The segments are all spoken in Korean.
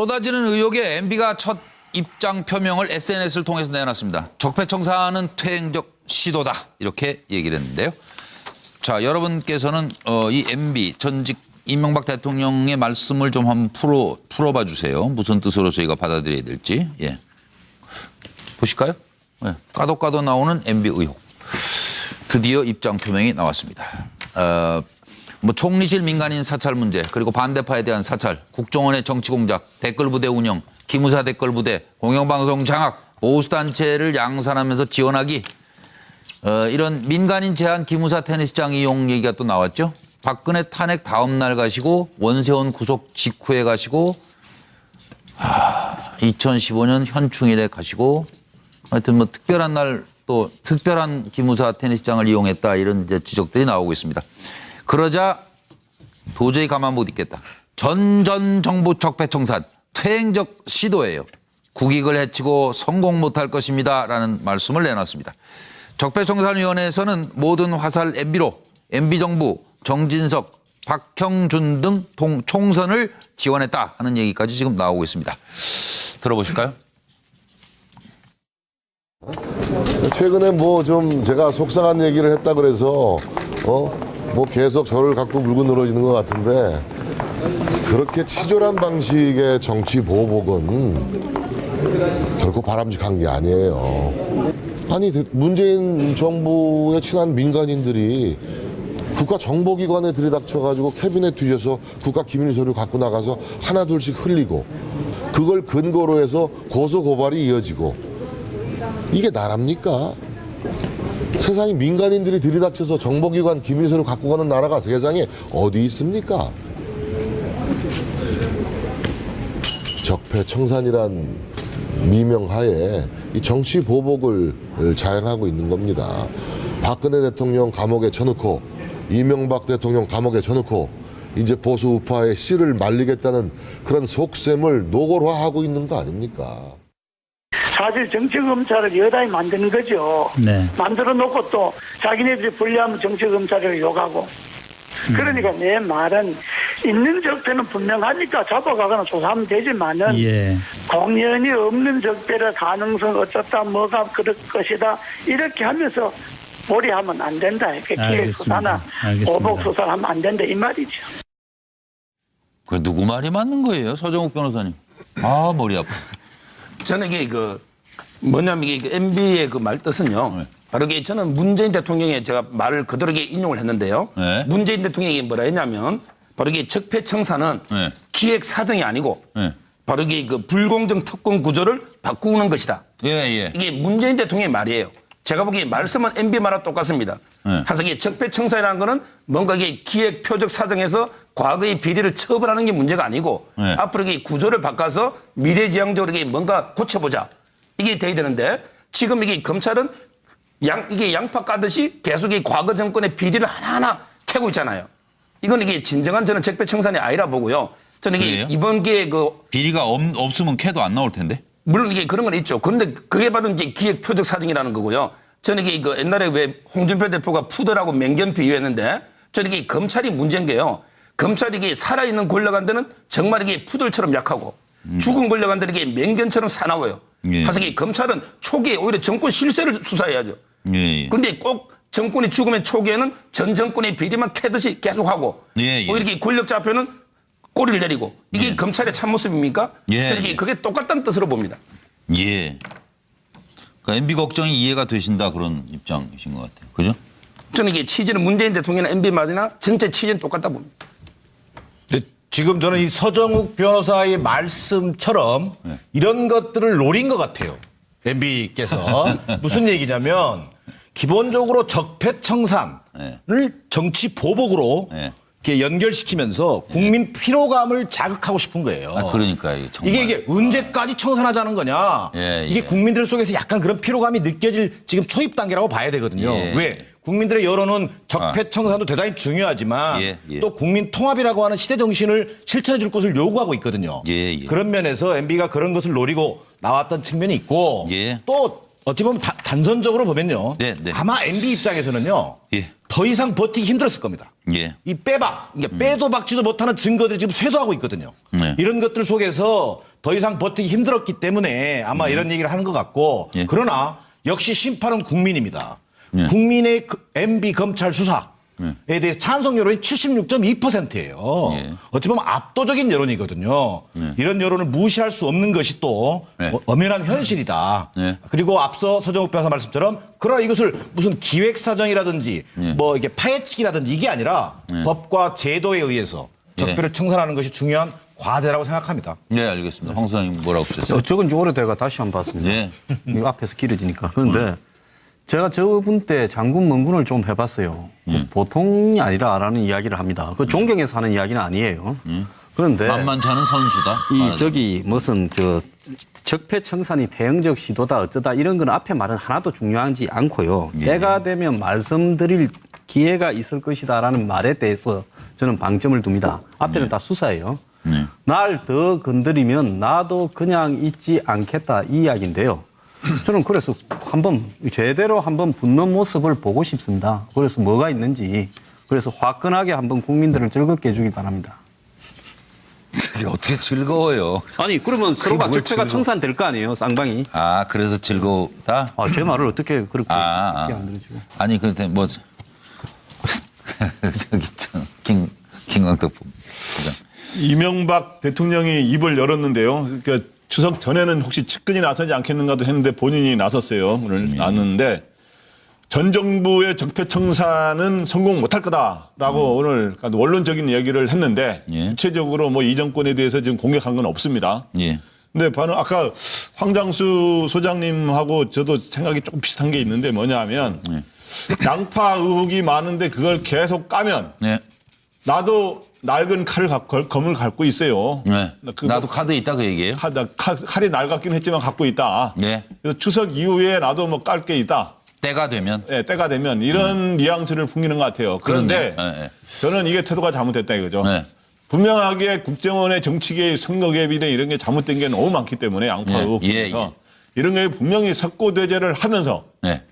쏟아지는 의혹에 MB가 첫 입장 표명을 SNS를 통해서 내놨습니다. 적폐청산은 퇴행적 시도다 이렇게 얘기를 했는데요. 자, 여러분께서는 이 MB 전직 이명박 대통령의 말씀을 좀 한번 풀어봐 주세요. 무슨 뜻으로 저희가 받아들여야 될지. 예. 보실까요? 예. 까도 나오는 MB 의혹. 드디어 입장 표명이 나왔습니다. 뭐 총리실 민간인 사찰 문제, 그리고 반대파에 대한 사찰, 국정원의 정치 공작, 댓글 부대 운영, 기무사 댓글 부대, 공영방송 장악, 보수단체를 양산하면서 지원하기, 이런 민간인 제한 기무사 테니스장 이용 얘기가 또 나왔죠. 박근혜 탄핵 다음 날 가시고 원세훈 구속 직후에 가시고 2015년 현충일에 가시고 하여튼 뭐 특별한 날 또 특별한 기무사 테니스장을 이용했다 이런 이제 지적들이 나오고 있습니다. 그러자 도저히 가만 못 있겠다. 전 정부 적폐청산 퇴행적 시도예요. 국익을 해치고 성공 못할 것입니다. 라는 말씀을 내놨습니다. 적폐청산위원회에서는 모든 화살 MB로 MB정부 정진석, 박형준 등 총선을 지원했다 하는 얘기까지 지금 나오고 있습니다. 들어보실까요? 최근에 뭐 좀 제가 속상한 얘기를 했다 그래서 뭐 계속 저를 갖고 물고 늘어지는 것 같은데 그렇게 치졸한 방식의 정치 보복은 결코 바람직한 게 아니에요. 아니 문재인 정부의 친한 민간인들이 국가정보기관에 들이닥쳐가지고 캐비넷 뒤져서 국가기밀서를 갖고 나가서 하나 둘씩 흘리고 그걸 근거로 해서 고소고발이 이어지고 이게 나라입니까? 세상에 민간인들이 들이닥쳐서 정보기관 기밀서를 갖고 가는 나라가 세상에 어디 있습니까? 적폐청산이란 미명하에 이 정치 보복을 자행하고 있는 겁니다. 박근혜 대통령 감옥에 쳐넣고 이명박 대통령 감옥에 쳐넣고 이제 보수 우파의 씨를 말리겠다는 그런 속셈을 노골화하고 있는 거 아닙니까? 사실 정치검찰을 여당이 만드는 거죠. 네. 만들어 놓고 또 자기네들이 불리하면 정치검찰을 욕하고. 그러니까 내 말은 있는 적폐는 분명하니까 잡아가거나 조사하면 되지만은 공연이 없는 적폐의 가능성 어쩌다 뭐가 그럴 것이다 이렇게 하면서 몰이하면 안 된다. 이렇게 기획수사나 보복수사를 하면 안 된다 이 말이죠. 그 누구 말이 맞는 거예요? 서정욱 변호사님. 아 머리 아파. 저는 이게 뭐냐면 이게 MB의 그 말 뜻은요. 바로 이게 저는 문재인 대통령의 제가 말을 그대로 인용을 했는데요. 네. 문재인 대통령이 뭐라 했냐면 바로 이게 적폐청산은 기획 사정이 아니고 바로 이게 그 불공정 특권 구조를 바꾸는 것이다. 이게 문재인 대통령의 말이에요. 제가 보기에 말씀은 MB 말과 똑같습니다. 그래서 이게 적폐청산이라는 거는 뭔가 이게 기획 표적 사정에서 과거의 비리를 처벌하는 게 문제가 아니고 앞으로 이게 구조를 바꿔서 미래지향적으로 이게 뭔가 고쳐보자. 이게 돼야 되는데 지금 이게 검찰은 이게 양파 까듯이 계속 이 과거 정권의 비리를 하나하나 캐고 있잖아요. 이건 이게 진정한 저는 적폐청산이 아니라 보고요. 저는 이게 이번 기회에 비리가 없으면 캐도 안 나올 텐데. 물론 이게 그런 건 있죠. 그런데 그게 바로 이제 기획 표적 사정이라는 거고요. 저는 이게 옛날에 왜 홍준표 대표가 푸드라고 맹견 비유했는데 저는 이게 검찰이 문제인 게요. 검찰이 이게 살아있는 권력한테는 정말 이게 푸들처럼 약하고 죽은 권력한테는 이게 맹견처럼 사나워요. 그래서 이게 검찰은 초기에 오히려 정권 실세를 수사해야죠. 그런데 꼭 정권이 죽으면 초기에는 전 정권의 비리만 캐듯이 계속하고 오히려 이렇게 권력 잡혀는 꼬리를 내리고 이게 검찰의 참모습입니까? 저는 그게 똑같다는 뜻으로 봅니다. 그러니까 MB 걱정이 이해가 되신다 그런 입장이신 것 같아요. 그죠? 저는 이게 취지는 문재인 대통령이나 MB 말이나 전체 취지는 똑같다 봅니다. 지금 저는 이 서정욱 변호사의 말씀처럼 이런 것들을 노린 것 같아요. MB께서. 무슨 얘기냐면 기본적으로 적폐청산을 정치 보복으로 이렇게 연결시키면서 국민 피로감을 자극하고 싶은 거예요. 그러니까요. 이게 언제까지 청산하자는 거냐. 이게 국민들 속에서 약간 그런 피로감이 느껴질 지금 초입 단계라고 봐야 되거든요. 왜? 국민들의 여론은 적폐청산도 대단히 중요하지만 또 국민 통합이라고 하는 시대 정신을 실천해 줄 것을 요구하고 있거든요. 그런 면에서 MB가 그런 것을 노리고 나왔던 측면이 있고 또 어찌 보면 단선적으로 보면요. 아마 MB 입장에서는요. 더 이상 버티기 힘들었을 겁니다. 예. 이 빼박, 그러니까 빼도 박지도 못하는 증거들이 지금 쇄도하고 있거든요. 이런 것들 속에서 더 이상 버티기 힘들었기 때문에 아마 이런 얘기를 하는 것 같고 예. 그러나 역시 심판은 국민입니다. 예. 국민의 MB 검찰 수사에 대해 찬성 여론이 76.2%예요. 예. 어찌 보면 압도적인 여론이거든요. 이런 여론을 무시할 수 없는 것이 또 예. 엄연한 현실이다. 예. 그리고 앞서 서정욱 변호사 말씀처럼 그러나 이것을 무슨 기획사정이라든지 예. 뭐 이게 파헤치기라든지 이게 아니라 법과 제도에 의해서 적폐를 청산하는 것이 중요한 과제라고 생각합니다. 네, 알겠습니다. 황 소장님 뭐라고 하셨어요? 적은 지 오래돼가 다시 한번 봤습니다. 예. 이거 앞에서 길어지니까. 그런데 제가 저분 때 장군 멍군을 좀 해봤어요. 보통이 아니라라는 이야기를 합니다. 그 존경해서 하는 이야기는 아니에요. 그런데 만만치 않은 선수다. 이 저기 무슨 저 적폐청산이 대응적 시도다 어쩌다 이런 건 앞에 말은 하나도 중요하지 않고요. 예. 때가 되면 말씀드릴 기회가 있을 것이다라는 말에 대해서 저는 방점을 둡니다. 앞에는 다 수사예요. 날 더 건드리면 나도 그냥 있지 않겠다 이 이야기인데요. 저는 그래서 한번 제대로 한번 붙는 모습을 보고 싶습니다. 그래서 뭐가 있는지 그래서 화끈하게 한번 국민들을 즐겁게 해주기 바랍니다. 그게 어떻게 즐거워요? 아니 그러면 서로가 뭘 적폐가 청산될 거 아니에요, 쌍방이. 아, 그래서 즐겁다? 아, 제 말을 어떻게 그렇게 아. 만들어지고. 아니, 근데 뭐, 저기, 김광덕 부장. 이명박 대통령이 입을 열었는데요. 그러니까 추석 전에는 혹시 측근이 나서지 않겠는가도 했는데 본인이 나섰어요. 오늘 나왔는데 전 정부의 적폐청산은 성공 못할 거다라고 오늘 원론적인 이야기를 했는데 예. 구체적으로 뭐 이 정권에 대해서 지금 공격한 건 없습니다. 예. 근데 바로 아까 황장수 소장님하고 저도 생각이 조금 비슷한 게 있는데 뭐냐 하면 양파 의혹이 많은데 그걸 계속 까면 네. 나도 낡은 검을 갖고 있어요. 네. 나도 카드 있다 그 얘기예요? 칼이 낡았긴 했지만 갖고 있다. 네. 그래서 추석 이후에 나도 뭐 깔 게 있다. 때가 되면. 네, 때가 되면 이런 뉘앙스를 풍기는 것 같아요. 그런데 네. 저는 이게 태도가 잘못됐다 이거죠. 네. 분명하게 국정원의 정치 개입, 선거 개입이나 이런 게 잘못된 게 너무 많기 때문에 양파 의혹 중에서 이런 게 분명히 석고대죄를 하면서 네.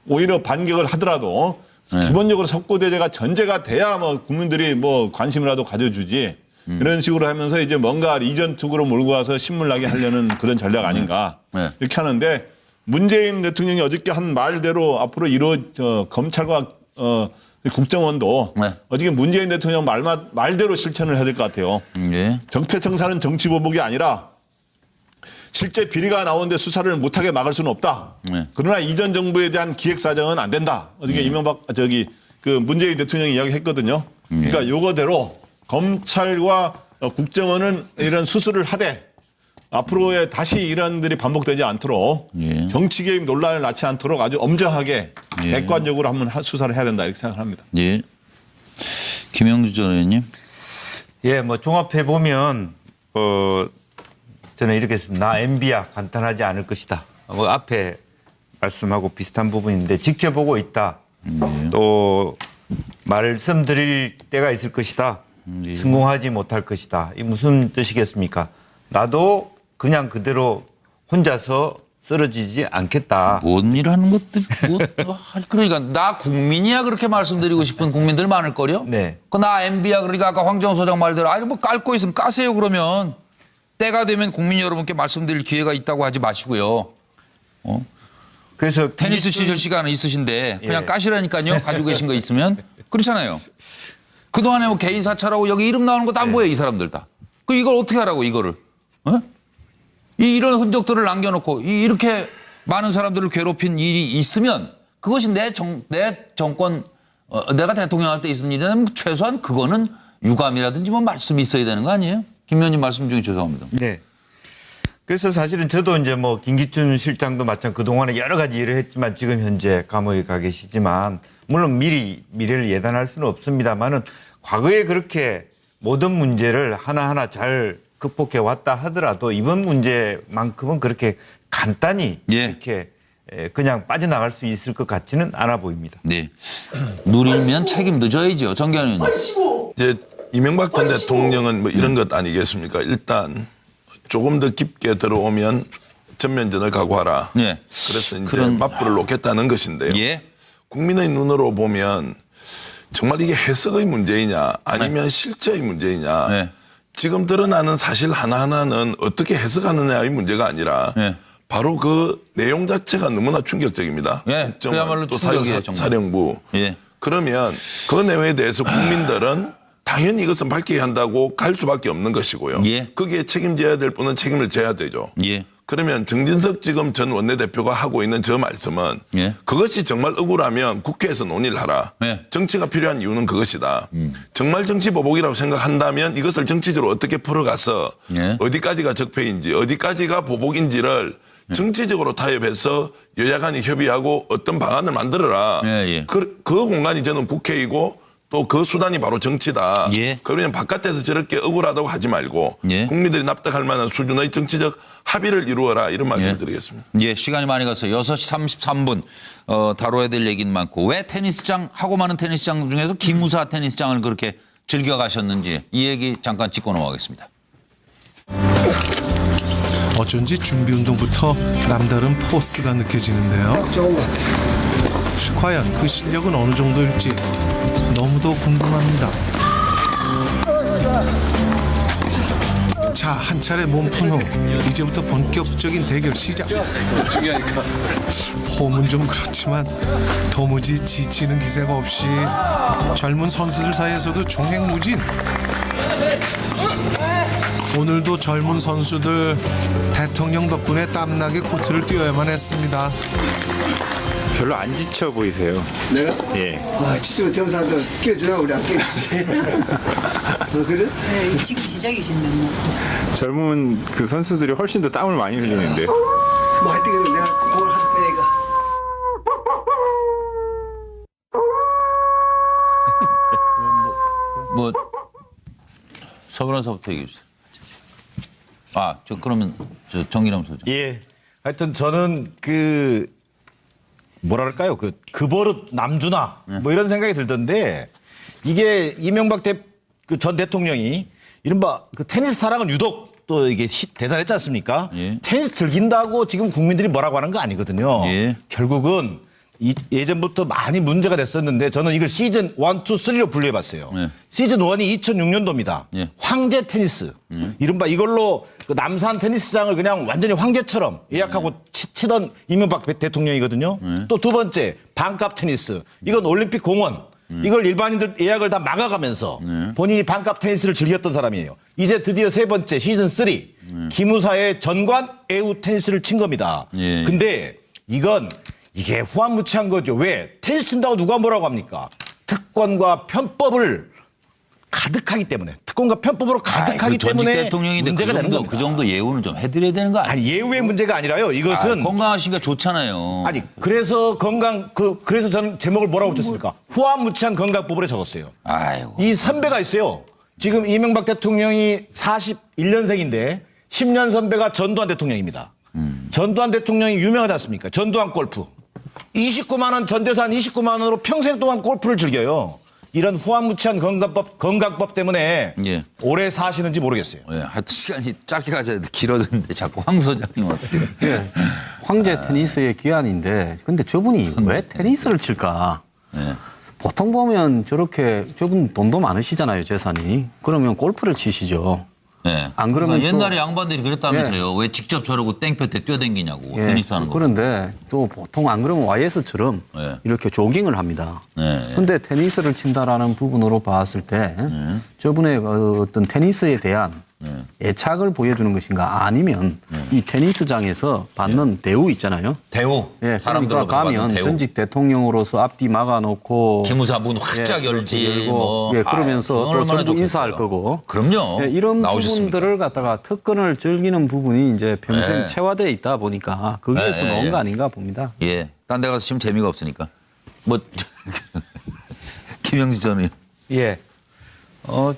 오히려 반격을 하더라도 기본적으로 석고대죄가 전제가 돼야 뭐 국민들이 뭐 관심이라도 가져주지 이런 식으로 하면서 이제 뭔가 이전 쪽으로 몰고 와서 신물나게 하려는 그런 전략 아닌가 이렇게 하는데 문재인 대통령이 어저께 한 말대로 앞으로 검찰과 국정원도 어저께 문재인 대통령 말대로 실천을 해야 될 것 같아요. 적폐청산은 정치보복이 아니라 실제 비리가 나오는데 수사를 못하게 막을 수는 없다. 그러나 이전 정부에 대한 기획사정은 안 된다. 어저께 문재인 대통령이 이야기했거든요. 그러니까 요거대로 검찰과 국정원은 이런 수술을 하되 앞으로의 다시 이런 일들이 반복되지 않도록 정치 개입 논란을 낳지 않도록 아주 엄정하게 객관적으로 한번 수사를 해야 된다 이렇게 생각합니다. 예. 김영주 전 의원님. 예, 뭐 종합해 보면 저는 이렇게 했습니다. 나 MB야 간단하지 않을 것이다. 뭐 앞에 말씀하고 비슷한 부분인데 지켜보고 있다. 또 말씀드릴 때가 있을 것이다. 성공하지 못할 것이다. 이 무슨 뜻이겠습니까? 나도 그냥 그대로 혼자서 쓰러지지 않겠다. 뭔 일 하는 것들, 그러니까 나 국민이야 그렇게 말씀드리고 싶은 국민들 많을 거요. 네. 나 MB야 그러니까 아까 황정호 소장 말대로 아니 뭐 깔 거 있으면 까세요 그러면. 때가 되면 국민 여러분께 말씀드릴 기회가 있다고 하지 마시고요. 그래서 테니스 치실 시간은 있으신데 그냥 까시라니까요. 가지고 계신 거 있으면. 그렇잖아요. 그동안에 뭐 개인 사찰하고 여기 이름 나오는 거 다 뭐예요 이 사람들 다. 그 이걸 어떻게 하라고 이거를. 이런 흔적들을 남겨놓고 이렇게 많은 사람들을 괴롭힌 일이 있으면 그것이 내 정권 내가 대통령 할 때 있은 일이라면 최소한 그거는 유감이라든지 뭐 말씀이 있어야 되는 거 아니에요? 김 의원님 말씀 중에 죄송합니다. 네. 그래서 사실은 저도 이제 뭐 김기춘 실장도 마찬가지 그동안에 여러 가지 일을 했지만 지금 현재 감옥에 가 계시지만 물론 미래를 예단할 수는 없습니다만은 과거에 그렇게 모든 문제를 하나하나 잘 극복해 왔다 하더라도 이번 문제만큼은 그렇게 간단히 이렇게 그냥 빠져나갈 수 있을 것 같지는 않아 보입니다. 네. 누리면 책임도 져야죠. 정기환 의원님. 이제 이명박 전 대통령은 뭐 이런 것 아니겠습니까? 일단 조금 더 깊게 들어오면 전면전을 각오하라. 그래서 이제 맞불을 놓겠다는 것인데요. 국민의 눈으로 보면 정말 이게 해석의 문제이냐 아니면 실체의 문제이냐 네. 지금 드러나는 사실 하나하나는 어떻게 해석하느냐의 문제가 아니라 네. 바로 그 내용 자체가 너무나 충격적입니다. 예, 그야말로 또 충격이에요, 정말. 사령부. 예. 그러면 그 내용에 대해서 국민들은 당연히 이것은 밝혀야 한다고 갈 수밖에 없는 것이고요. 예. 거기에 책임져야 될 분은 책임을 져야 되죠. 예. 그러면 정진석 지금 전 원내대표가 하고 있는 저 말씀은 예. 그것이 정말 억울하면 국회에서 논의를 하라. 예. 정치가 필요한 이유는 그것이다. 정말 정치 보복이라고 생각한다면 이것을 정치적으로 어떻게 풀어가서 예. 어디까지가 적폐인지 어디까지가 보복인지를 정치적으로 타협해서 여야 간이 협의하고 어떤 방안을 만들어라. 예, 예. 그 공간이 저는 국회이고 또 그 수단이 바로 정치다. 예. 그러면 바깥에서 저렇게 억울하다고 하지 말고 예. 국민들이 납득할 만한 수준의 정치적 합의를 이루어라 이런 말씀을 예. 드리겠습니다. 예, 시간이 많이 갔어요. 6시 33분 다뤄야 될 얘기는 많고 왜 테니스장 하고 많은 테니스장 중에서 기무사 테니스장을 그렇게 즐겨 가셨는지 이 얘기 잠깐 짚고 넘어가겠습니다. 어쩐지 준비 운동부터 남다른 포스가 느껴지는데요. 과연 그 실력은 어느 정도일지 너무도 궁금합니다. 자, 한 차례 몸푼 후 이제부터 본격적인 대결 시작. 폼은 좀 그렇지만 도무지 지치는 기세가 없이 젊은 선수들 사이에서도 종횡무진. 오늘도 젊은 선수들 대통령 덕분에 땀나게 코트를 뛰어야만 했습니다. 별로 안 지쳐 보이세요. 내가? 예. 아, 지치면 점사들 끼워주라고 우리 안 끼워주지. 그래? 네, 지금 시작이신데 뭐. 젊은 그 선수들이 훨씬 더 땀을 많이 흘리는데. 뭐 하여튼 내가 그걸 하다 보니까. 뭐 서 변호사부터 얘기해 주세요. 그러면 정기남 소장. 예. 하여튼 저는 그 뭐랄까요? 그 버릇 남주나 뭐 이런 생각이 들던데 이게 이명박 전 대통령이 이른바 그 테니스 사랑은 유독 또 이게 대단했지 않습니까? 예. 테니스 즐긴다고 지금 국민들이 뭐라고 하는 거 아니거든요. 예. 결국은 예전부터 많이 문제가 됐었는데 저는 이걸 시즌 1, 2, 3로 분류해봤어요. 예. 시즌 1이 2006년도입니다. 예. 황제 테니스. 이른바 이걸로 그 남산 테니스장을 그냥 완전히 황제처럼 예약하고 치던 이명박 대통령이거든요. 또 두 번째 반값 테니스. 이건 올림픽 공원. 이걸 일반인들 예약을 다 막아가면서 본인이 반값 테니스를 즐겼던 사람이에요. 이제 드디어 세 번째 시즌 3. 기무사의 전관 애우 테니스를 친 겁니다. 예. 근데 이게 후한무치한 거죠. 왜? 테니스 친다고 누가 뭐라고 합니까? 특권과 편법을 가득하기 때문에 특권과 편법으로 가득하기 전직 때문에 대통령인데 문제가 되는 겁니다. 그 정도 예우는 좀 해드려야 되는 거 아니에요? 아니 예우의 문제가 아니라요. 이것은 건강하시니까 좋잖아요. 아니 그래서 그래서 저는 제목을 뭐라고 붙였습니까? 후한무치한 건강법으로 적었어요. 아이고. 이 선배가 있어요. 지금 이명박 대통령이 41년생인데 10년 선배가 전두환 대통령입니다. 전두환 대통령이 유명하지 않습니까? 전두환 골프. 29만 원 전재산 29만 원으로 평생 동안 골프를 즐겨요. 이런 후한무치한 건강법 때문에 예. 오래 사시는지 모르겠어요. 예, 하여튼 시간이 짧게 가져야 돼. 길어졌는데 자꾸 황 소장님 어떻게. 예. 황제 테니스의 기한인데 근데 저분이 왜 테니스를 칠까? 예. 보통 보면 저분 돈도 많으시잖아요, 재산이. 그러면 골프를 치시죠. 네. 안 그러면 옛날에 양반들이 그랬다면서요. 왜 직접 저러고 땡볕에 뛰어댕기냐고. 테니스 하는 거. 그런데 또 보통 안 그러면 YS처럼 이렇게 조깅을 합니다. 그런데 테니스를 친다라는 부분으로 봤을 때 저분의 어떤 테니스에 대한 애착을 보여주는 것인가 아니면 이 테니스장에서 받는 대우 있잖아요. 대우. 사람들로 가면 대우. 전직 대통령으로서 앞뒤 막아놓고 기무사 문 활짝 열지. 그러면서 또 전부 인사할 거고. 그럼요. 이런 부분들을 갖다가 특권을 즐기는 부분이 이제 평생 체화되어 있다 보니까 거기에서 나온 거 아닌가 봅니다. 예. 딴 데 가서 치면 재미가 없으니까. 김영지 전은. 예.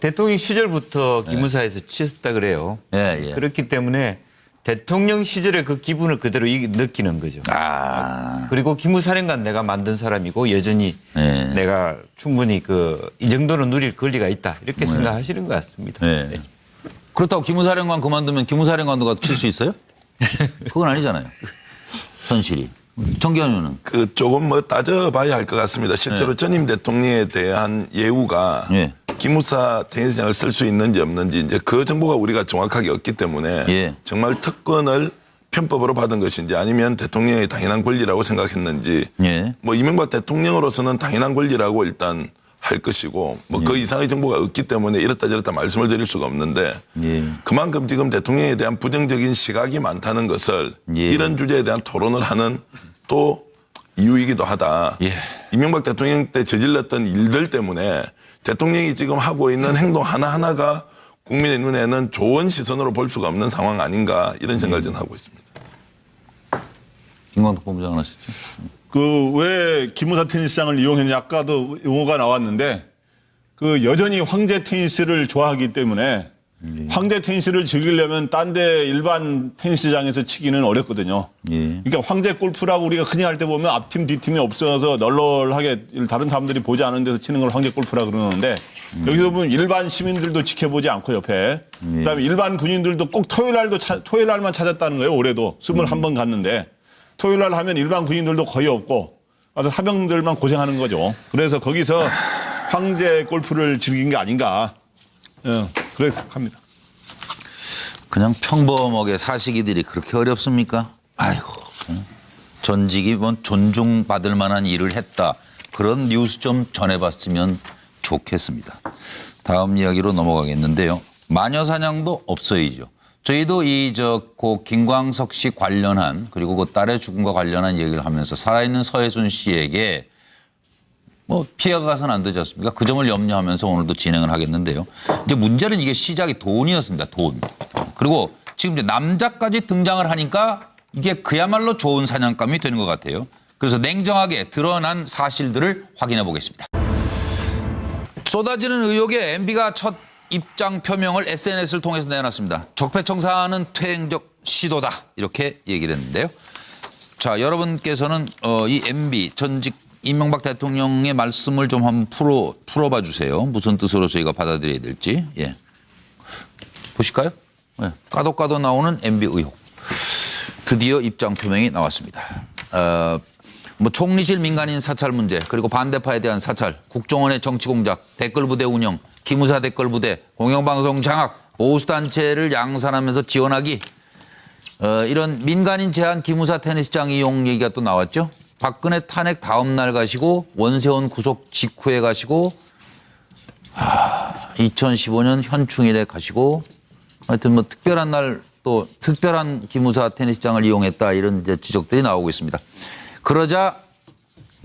대통령 시절부터 기무사에서 치셨다 그래요. 예. 그렇기 때문에 대통령 시절의 그 기분을 그대로 느끼는 거죠. 그리고 기무사령관 내가 만든 사람이고 여전히 내가 충분히 이 정도는 누릴 권리가 있다. 이렇게 생각하시는 것 같습니다. 네. 그렇다고 기무사령관 그만두면 기무사령관도 가서 칠 수 있어요? 그건 아니잖아요. 현실이. 정기환 의원은 그 조금 뭐 따져봐야 할 것 같습니다. 실제로 전임 대통령에 대한 예우가 기무사 테니스장을 쓸 수 있는지 없는지 이제 그 정보가 우리가 정확하게 없기 때문에 정말 특권을 편법으로 받은 것인지 아니면 대통령의 당연한 권리라고 생각했는지 뭐 이명박 대통령으로서는 당연한 권리라고 일단 할 것이고 뭐 그 이상의 정보가 없기 때문에 이렇다 저렇다 말씀을 드릴 수가 없는데 그만큼 지금 대통령에 대한 부정적인 시각이 많다는 것을 이런 주제에 대한 토론을 하는 또 이유이기도 하다. 이명박 대통령 때 저질렀던 일들 때문에 대통령이 지금 하고 있는 행동 하나하나가 국민의 눈에는 좋은 시선으로 볼 수가 없는 상황 아닌가 이런 생각을 저는 하고 있습니다. 김광석 본부장 하시죠. 그 왜 기무사 테니스장을 이용했냐 아까도 용어가 나왔는데 그 여전히 황제 테니스를 좋아하기 때문에 황제 테니스를 즐기려면 딴 데 일반 테니스장에서 치기는 어렵거든요. 그러니까 황제 골프라고 우리가 흔히 할 때 보면 앞팀 뒷팀이 없어서 널널하게 다른 사람들이 보지 않은 데서 치는 걸 황제 골프라 그러는데 여기서 보면 일반 시민들도 지켜보지 않고 옆에 그다음에 일반 군인들도 꼭 토요일 날만 찾았다는 거예요. 올해도 21번 갔는데 토요일 날 하면 일반 군인들도 거의 없고 아주 사병들만 고생하는 거죠. 그래서 거기서 황제 골프를 즐긴 게 아닌가. 그렇게 생각합니다. 그냥 평범하게 사시기들이 그렇게 어렵습니까? 아이고, 전직이 뭐 존중받을 만한 일을 했다. 그런 뉴스 좀 전해봤으면 좋겠습니다. 다음 이야기로 넘어가겠는데요. 마녀사냥도 없어야죠. 저희도 고 김광석 씨 관련한 그리고 그 딸의 죽음과 관련한 얘기를 하면서 살아있는 서혜순 씨에게 뭐 피해가 가서는 안 되지 않습니까? 그 점을 염려하면서 오늘도 진행을 하겠는데요. 이제 문제는 이게 시작이 돈이었습니다. 돈. 그리고 지금 이제 남자까지 등장을 하니까 이게 그야말로 좋은 사냥감이 되는 것 같아요. 그래서 냉정하게 드러난 사실들을 확인해 보겠습니다. 쏟아지는 의혹에 MB가 첫 입장 표명을 SNS를 통해서 내놨습니다. 적폐청산은 퇴행적 시도다 이렇게 얘기를 했는데요. 자, 여러분께서는 이 MB 전직 이명박 대통령의 말씀을 좀 한번 풀어봐 주세요. 무슨 뜻으로 저희가 받아들여야 될지. 보실까요? 까도 나오는 MB 의혹. 드디어 입장 표명이 나왔습니다. 뭐 총리실 민간인 사찰 문제 그리고 반대파에 대한 사찰, 국정원의 정치 공작, 댓글 부대 운영, 기무사 댓글 부대, 공영방송 장악, 보수단체를 양산하면서 지원하기 이런 민간인 제한 기무사 테니스장 이용 얘기가 또 나왔죠. 박근혜 탄핵 다음 날 가시고 원세훈 구속 직후에 가시고 2015년 현충일에 가시고 하여튼 뭐 특별한 날 또 특별한 기무사 테니스장을 이용했다 이런 이제 지적들이 나오고 있습니다. 그러자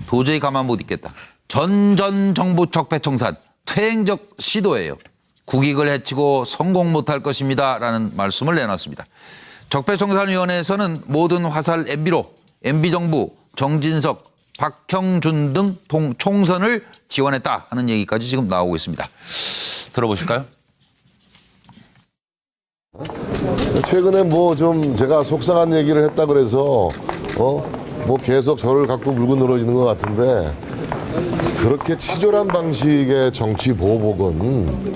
도저히 가만 못 있겠다. 전 정부 적폐청산 퇴행적 시도예요. 국익을 해치고 성공 못할 것입니다. 라는 말씀을 내놨습니다. 적폐청산위원회에서는 모든 화살 MB로 MB정부 정진석, 박형준 등 총선을 지원했다 하는 얘기까지 지금 나오고 있습니다. 들어보실까요? 최근에 뭐 좀 제가 속상한 얘기를 했다 그래서 뭐 계속 저를 갖고 물고 늘어지는 것 같은데 그렇게 치졸한 방식의 정치 보복은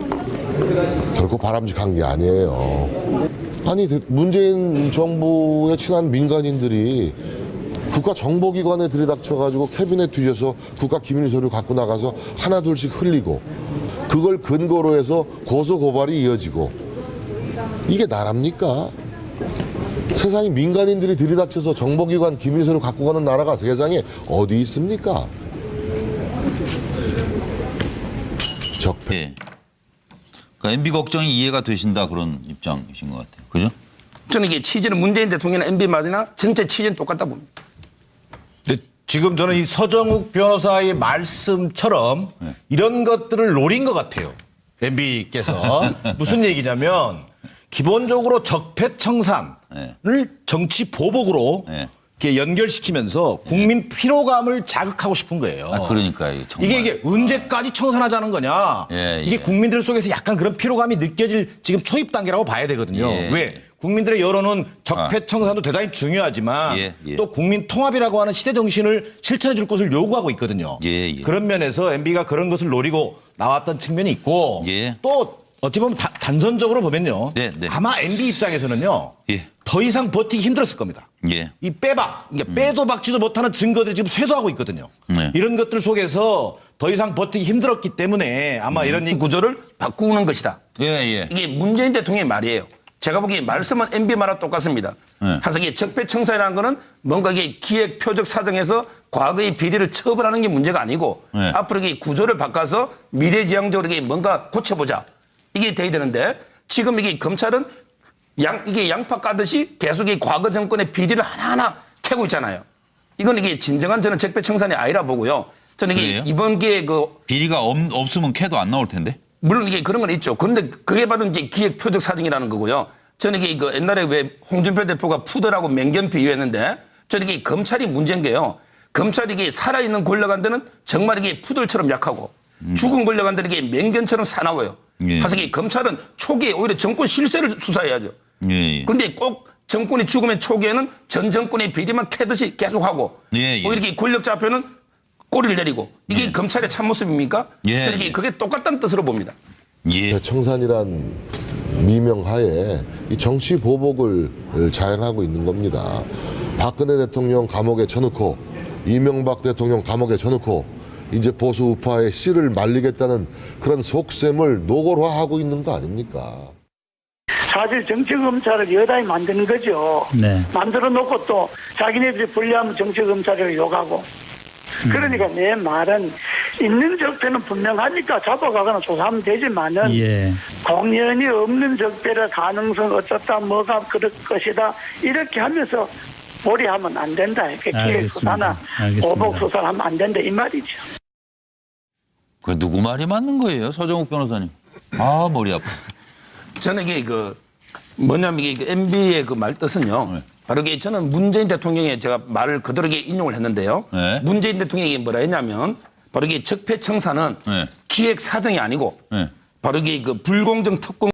결코 바람직한 게 아니에요. 아니 문재인 정부의 친한 민간인들이 국가 정보기관에 들이닥쳐가지고 캐비넷 뒤져서 국가 기밀서를 갖고 나가서 하나 둘씩 흘리고 그걸 근거로 해서 고소고발이 이어지고 이게 나랍니까? 세상에 민간인들이 들이닥쳐서 정보기관 기밀서를 갖고 가는 나라가 세상에 어디 있습니까? 적폐. 그러니까 MB 걱정이 이해가 되신다 그런 입장이신 것 같아요. 그죠? 저는 이게 취지는 문재인 대통령이나 MB 말이나 전체 취지는 똑같다 봅니다. 지금 저는 이 서정욱 변호사의 말씀처럼 이런 것들을 노린 것 같아요. MB께서. 무슨 얘기냐면 기본적으로 적폐청산을 정치 보복으로 이렇게 연결시키면서 국민 피로감을 자극하고 싶은 거예요. 그러니까요. 이게 언제까지 청산하자는 거냐. 이게 국민들 속에서 약간 그런 피로감이 느껴질 지금 초입 단계라고 봐야 되거든요. 왜? 국민들의 여론은 적폐청산도 대단히 중요하지만 또 국민 통합이라고 하는 시대 정신을 실천해 줄 것을 요구하고 있거든요. 그런 면에서 MB가 그런 것을 노리고 나왔던 측면이 있고 또 어찌 보면 단선적으로 보면요. 아마 MB 입장에서는요. 더 이상 버티기 힘들었을 겁니다. 이 빼박, 그러니까 빼도 박지도 못하는 증거들이 지금 쇄도하고 있거든요. 이런 것들 속에서 더 이상 버티기 힘들었기 때문에 아마 이런 구조를 바꾸는 것이다. 이게 문재인 대통령의 말이에요. 제가 보기에 말씀은 MB 말과 똑같습니다. 그래서 이게 적폐청산이라는 거는 뭔가 이게 기획 표적 사정에서 과거의 비리를 처벌하는 게 문제가 아니고 앞으로 이게 구조를 바꿔서 미래지향적으로 이게 뭔가 고쳐보자. 이게 돼야 되는데 지금 이게 검찰은 이게 양파 까듯이 계속 이 과거 정권의 비리를 하나하나 캐고 있잖아요. 이건 이게 진정한 저는 적폐청산이 아니라 보고요. 저는 이게 그래요? 이번 기회에 비리가 없으면 캐도 안 나올 텐데. 물론 이게 그런 건 있죠. 그런데 그게 바로 이제 기획 표적 사정이라는 거고요. 저는 이게 옛날에 왜 홍준표 대표가 푸드라고 맹견 비유했는데 저는 이게 검찰이 문제인 게요. 검찰이 이게 살아있는 권력한테는 정말 이게 푸들처럼 약하고 죽은 권력한테는 이게 맹견처럼 사나워요. 그래서 이게 검찰은 초기에 오히려 정권 실세를 수사해야죠. 그런데 꼭 정권이 죽으면 초기에는 전 정권의 비리만 캐듯이 계속하고 오히려 이렇게 권력 좌표는 꼬리를 내리고 이게 검찰의 참모습입니까? 저는 이게 그게 똑같다는 뜻으로 봅니다. 청산이란 미명하에 이 정치 보복을 자행하고 있는 겁니다. 박근혜 대통령 감옥에 쳐넣고 이명박 대통령 감옥에 쳐넣고 이제 보수 우파의 씨를 말리겠다는 그런 속셈을 노골화하고 있는 거 아닙니까? 사실 정치검찰을 여당이 만드는 거죠. 만들어 놓고 또 자기네들이 불리하면 정치검찰을 욕하고. 그러니까 내 말은 있는 적폐는 분명하니까 잡아가거나 조사하면 되지만은 공연이 없는 적폐를 가능성 어쩌다 뭐가 그럴 것이다 이렇게 하면서 몰이하면 안 된다. 이렇게 기획 수사나 보복 수사를 하면 안 된다 이 말이죠. 그 누구 말이 맞는 거예요, 서정욱 변호사님? 아 머리 아파. 저는 이게 뭐냐면 이게 MB의 그 말 뜻은요. 바로 이게 저는 문재인 대통령의 제가 말을 그대로 인용을 했는데요. 문재인 대통령이 뭐라 했냐면 바로 이게 적폐청산은 기획 사정이 아니고 바로 이게 불공정 특권